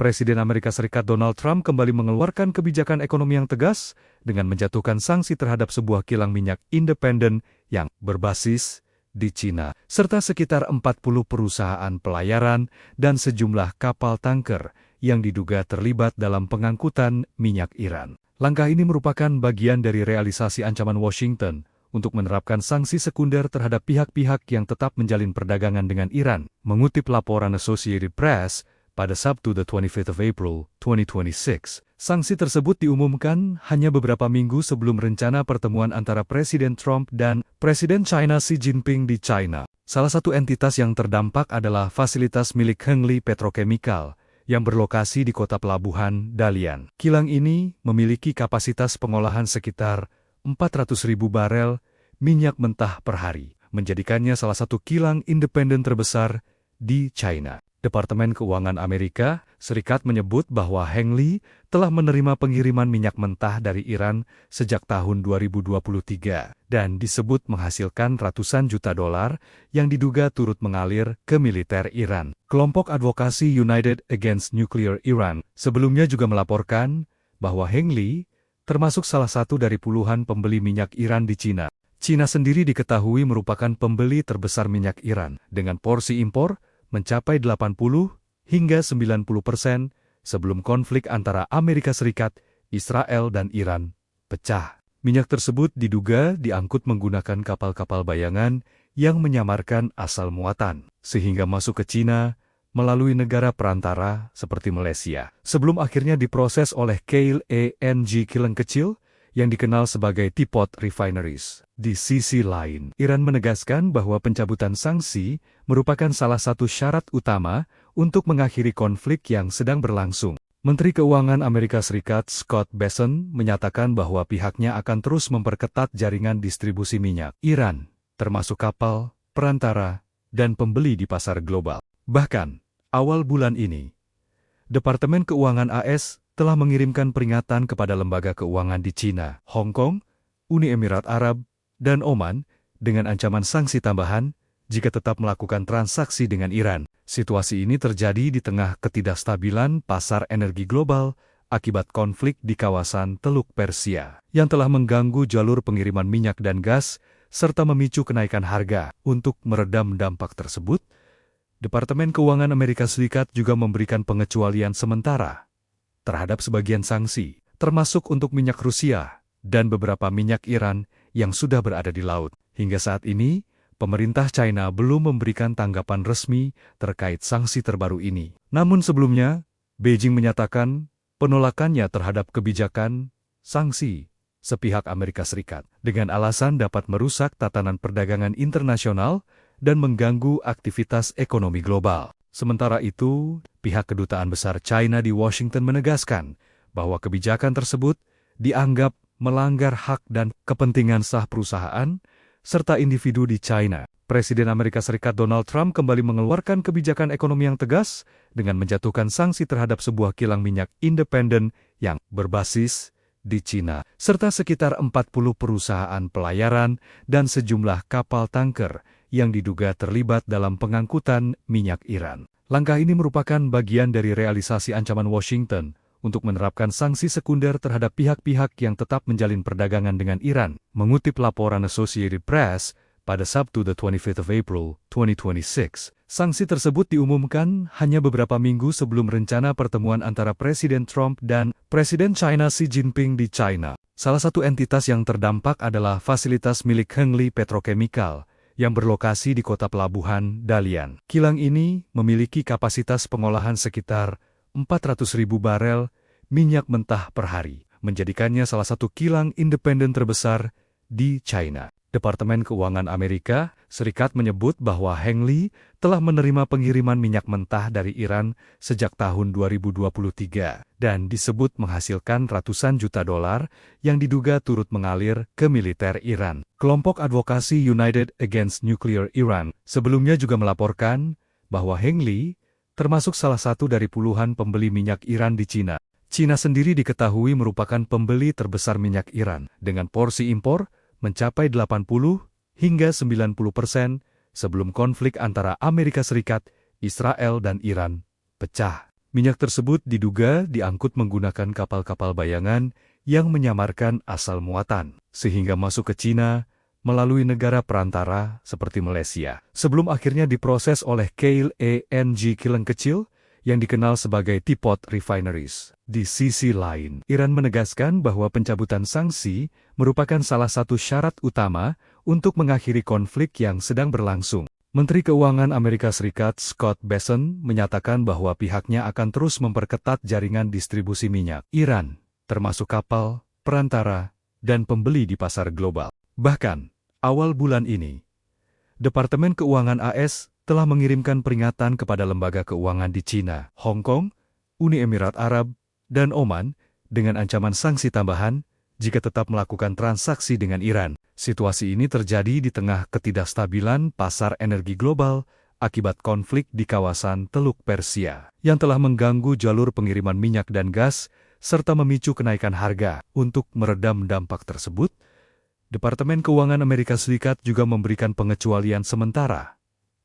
Presiden Amerika Serikat Donald Trump kembali mengeluarkan kebijakan ekonomi yang tegas dengan menjatuhkan sanksi terhadap sebuah kilang minyak independen yang berbasis di Cina, serta sekitar 40 perusahaan pelayaran dan sejumlah kapal tanker yang diduga terlibat dalam pengangkutan minyak Iran. Langkah ini merupakan bagian dari realisasi ancaman Washington untuk menerapkan sanksi sekunder terhadap pihak-pihak yang tetap menjalin perdagangan dengan Iran. Mengutip laporan Associated Press, pada Sabtu, the 25th of April, 2026, sanksi tersebut diumumkan hanya beberapa minggu sebelum rencana pertemuan antara Presiden Trump dan Presiden China Xi Jinping di China. Salah satu entitas yang terdampak adalah fasilitas milik Hengli Petrochemical yang berlokasi di kota pelabuhan Dalian. Kilang ini memiliki kapasitas pengolahan sekitar 400.000 barel minyak mentah per hari, menjadikannya salah satu kilang independen terbesar di China. Departemen Keuangan Amerika Serikat menyebut bahwa Hengli telah menerima pengiriman minyak mentah dari Iran sejak tahun 2023 dan disebut menghasilkan ratusan juta dolar yang diduga turut mengalir ke militer Iran. Kelompok advokasi United Against Nuclear Iran sebelumnya juga melaporkan bahwa Hengli termasuk salah satu dari puluhan pembeli minyak Iran di Cina. Cina sendiri diketahui merupakan pembeli terbesar minyak Iran dengan porsi impor mencapai 80 hingga 90% sebelum konflik antara Amerika Serikat, Israel, dan Iran pecah. Minyak tersebut diduga diangkut menggunakan kapal-kapal bayangan yang menyamarkan asal muatan, sehingga masuk ke Cina melalui negara perantara seperti Malaysia, sebelum akhirnya diproses oleh KLNG kilang kecil yang dikenal sebagai teapot refineries. Di sisi lain, Iran menegaskan bahwa pencabutan sanksi merupakan salah satu syarat utama untuk mengakhiri konflik yang sedang berlangsung. Menteri Keuangan Amerika Serikat Scott Bessent menyatakan bahwa pihaknya akan terus memperketat jaringan distribusi minyak Iran, termasuk kapal, perantara, dan pembeli di pasar global. Bahkan, awal bulan ini, Departemen Keuangan AS telah mengirimkan peringatan kepada lembaga keuangan di Cina, Hong Kong, Uni Emirat Arab, dan Oman dengan ancaman sanksi tambahan jika tetap melakukan transaksi dengan Iran. Situasi ini terjadi di tengah ketidakstabilan pasar energi global akibat konflik di kawasan Teluk Persia yang telah mengganggu jalur pengiriman minyak dan gas serta memicu kenaikan harga. Untuk meredam dampak tersebut, Departemen Keuangan Amerika Serikat juga memberikan pengecualian sementara terhadap sebagian sanksi, termasuk untuk minyak Rusia dan beberapa minyak Iran yang sudah berada di laut. Hingga saat ini, pemerintah China belum memberikan tanggapan resmi terkait sanksi terbaru ini. Namun sebelumnya, Beijing menyatakan penolakannya terhadap kebijakan sanksi sepihak Amerika Serikat dengan alasan dapat merusak tatanan perdagangan internasional dan mengganggu aktivitas ekonomi global. Sementara itu, pihak Kedutaan Besar China di Washington menegaskan bahwa kebijakan tersebut dianggap melanggar hak dan kepentingan sah perusahaan serta individu di China. Presiden Amerika Serikat Donald Trump kembali mengeluarkan kebijakan ekonomi yang tegas dengan menjatuhkan sanksi terhadap sebuah kilang minyak independen yang berbasis di Cina, serta sekitar 40 perusahaan pelayaran dan sejumlah kapal tanker yang diduga terlibat dalam pengangkutan minyak Iran. Langkah ini merupakan bagian dari realisasi ancaman Washington untuk menerapkan sanksi sekunder terhadap pihak-pihak yang tetap menjalin perdagangan dengan Iran. Mengutip laporan Associated Press, pada Sabtu, the 25th of April, 2026, sanksi tersebut diumumkan hanya beberapa minggu sebelum rencana pertemuan antara Presiden Trump dan Presiden China Xi Jinping di China. Salah satu entitas yang terdampak adalah fasilitas milik Hengli Petrochemical yang berlokasi di kota pelabuhan Dalian. Kilang ini memiliki kapasitas pengolahan sekitar 400.000 barel minyak mentah per hari, menjadikannya salah satu kilang independen terbesar di China. Departemen Keuangan Amerika Serikat menyebut bahwa Hengli telah menerima pengiriman minyak mentah dari Iran sejak tahun 2023 dan disebut menghasilkan ratusan juta dolar yang diduga turut mengalir ke militer Iran. Kelompok advokasi United Against Nuclear Iran sebelumnya juga melaporkan bahwa Hengli termasuk salah satu dari puluhan pembeli minyak Iran di Cina. Cina sendiri diketahui merupakan pembeli terbesar minyak Iran dengan porsi impor mencapai 80 hingga 90% sebelum konflik antara Amerika Serikat, Israel, dan Iran pecah. Minyak tersebut diduga diangkut menggunakan kapal-kapal bayangan yang menyamarkan asal muatan, sehingga masuk ke China melalui negara perantara seperti Malaysia, sebelum akhirnya diproses oleh KLNG kilang kecil yang dikenal sebagai teapot refineries. Di sisi lain, Iran menegaskan bahwa pencabutan sanksi merupakan salah satu syarat utama untuk mengakhiri konflik yang sedang berlangsung. Menteri Keuangan Amerika Serikat Scott Bessent menyatakan bahwa pihaknya akan terus memperketat jaringan distribusi minyak Iran, termasuk kapal, perantara, dan pembeli di pasar global. Bahkan, awal bulan ini, Departemen Keuangan AS telah mengirimkan peringatan kepada lembaga keuangan di China, Hong Kong, Uni Emirat Arab, dan Oman dengan ancaman sanksi tambahan jika tetap melakukan transaksi dengan Iran. Situasi ini terjadi di tengah ketidakstabilan pasar energi global akibat konflik di kawasan Teluk Persia yang telah mengganggu jalur pengiriman minyak dan gas serta memicu kenaikan harga. Untuk meredam dampak tersebut, Departemen Keuangan Amerika Serikat juga memberikan pengecualian sementara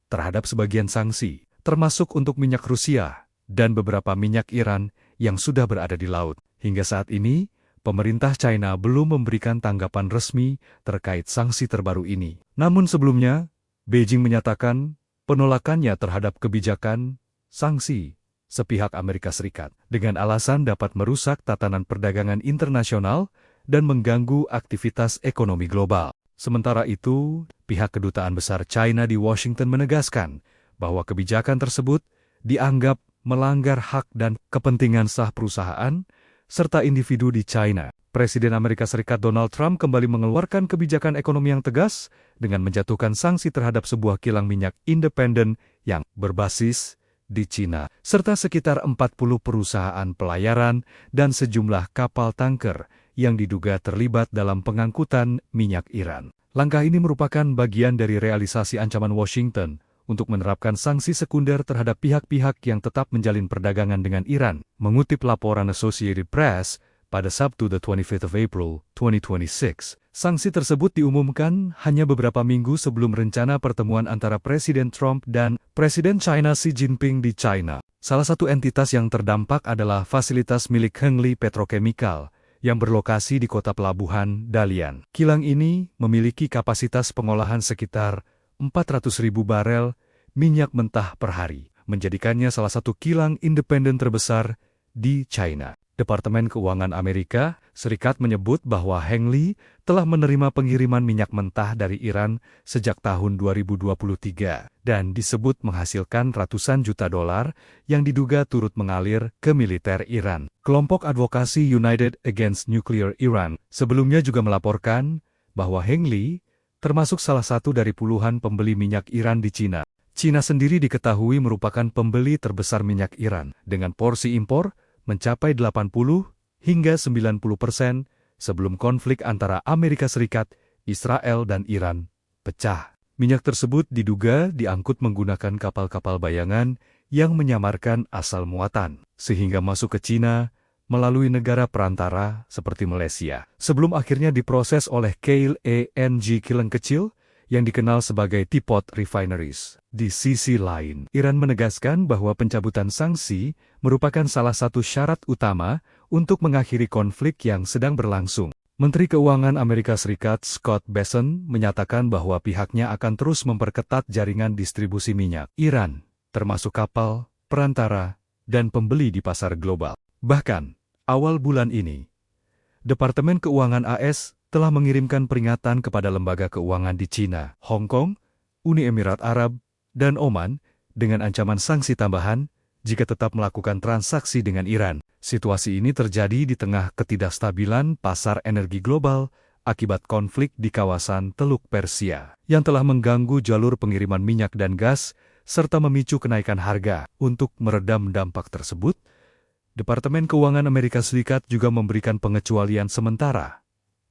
terhadap sebagian sanksi, termasuk untuk minyak Rusia dan beberapa minyak Iran yang sudah berada di laut. Hingga saat ini, pemerintah China belum memberikan tanggapan resmi terkait sanksi terbaru ini. Namun sebelumnya, Beijing menyatakan penolakannya terhadap kebijakan sanksi sepihak Amerika Serikat dengan alasan dapat merusak tatanan perdagangan internasional dan mengganggu aktivitas ekonomi global. Sementara itu, pihak Kedutaan Besar China di Washington menegaskan bahwa kebijakan tersebut dianggap melanggar hak dan kepentingan sah perusahaan serta individu di China. Presiden Amerika Serikat Donald Trump kembali mengeluarkan kebijakan ekonomi yang tegas dengan menjatuhkan sanksi terhadap sebuah kilang minyak independen yang berbasis di China, serta sekitar 40 perusahaan pelayaran dan sejumlah kapal tanker yang diduga terlibat dalam pengangkutan minyak Iran. Langkah ini merupakan bagian dari realisasi ancaman Washington untuk menerapkan sanksi sekunder terhadap pihak-pihak yang tetap menjalin perdagangan dengan Iran. Mengutip laporan Associated Press, pada Sabtu the 25th of April, 2026, sanksi tersebut diumumkan hanya beberapa minggu sebelum rencana pertemuan antara Presiden Trump dan Presiden China Xi Jinping di China. Salah satu entitas yang terdampak adalah fasilitas milik Hengli Petrochemical yang berlokasi di kota pelabuhan Dalian. Kilang ini memiliki kapasitas pengolahan sekitar 400.000 barel minyak mentah per hari, menjadikannya salah satu kilang independen terbesar di China. Departemen Keuangan Amerika Serikat menyebut bahwa Hengli telah menerima pengiriman minyak mentah dari Iran sejak tahun 2023 dan disebut menghasilkan ratusan juta dolar yang diduga turut mengalir ke militer Iran. Kelompok advokasi United Against Nuclear Iran sebelumnya juga melaporkan bahwa Hengli termasuk salah satu dari puluhan pembeli minyak Iran di China. China sendiri diketahui merupakan pembeli terbesar minyak Iran dengan porsi impor mencapai 80 hingga 90% sebelum konflik antara Amerika Serikat, Israel, dan Iran pecah. Minyak tersebut diduga diangkut menggunakan kapal-kapal bayangan yang menyamarkan asal muatan, sehingga masuk ke China melalui negara perantara seperti Malaysia, sebelum akhirnya diproses oleh KLNG kilang kecil yang dikenal sebagai teapot refineries. Di sisi lain, Iran menegaskan bahwa pencabutan sanksi merupakan salah satu syarat utama untuk mengakhiri konflik yang sedang berlangsung. Menteri Keuangan Amerika Serikat Scott Bessent menyatakan bahwa pihaknya akan terus memperketat jaringan distribusi minyak Iran, termasuk kapal, perantara, dan pembeli di pasar global. Bahkan, awal bulan ini, Departemen Keuangan AS telah mengirimkan peringatan kepada lembaga keuangan di China, Hong Kong, Uni Emirat Arab, dan Oman dengan ancaman sanksi tambahan jika tetap melakukan transaksi dengan Iran. Situasi ini terjadi di tengah ketidakstabilan pasar energi global akibat konflik di kawasan Teluk Persia yang telah mengganggu jalur pengiriman minyak dan gas serta memicu kenaikan harga. Untuk meredam dampak tersebut, Departemen Keuangan Amerika Serikat juga memberikan pengecualian sementara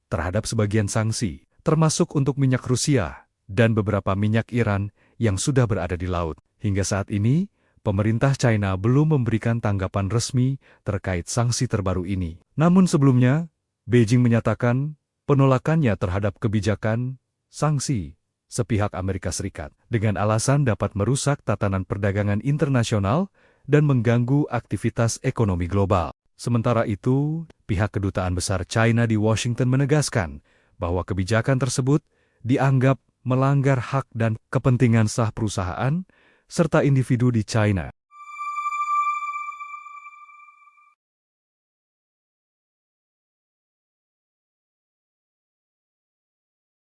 terhadap sebagian sanksi, termasuk untuk minyak Rusia dan beberapa minyak Iran yang sudah berada di laut. Hingga saat ini, pemerintah China belum memberikan tanggapan resmi terkait sanksi terbaru ini. Namun sebelumnya, Beijing menyatakan penolakannya terhadap kebijakan sanksi sepihak Amerika Serikat dengan alasan dapat merusak tatanan perdagangan internasional dan mengganggu aktivitas ekonomi global. Sementara itu, pihak Kedutaan Besar China di Washington menegaskan bahwa kebijakan tersebut dianggap melanggar hak dan kepentingan sah perusahaan serta individu di China.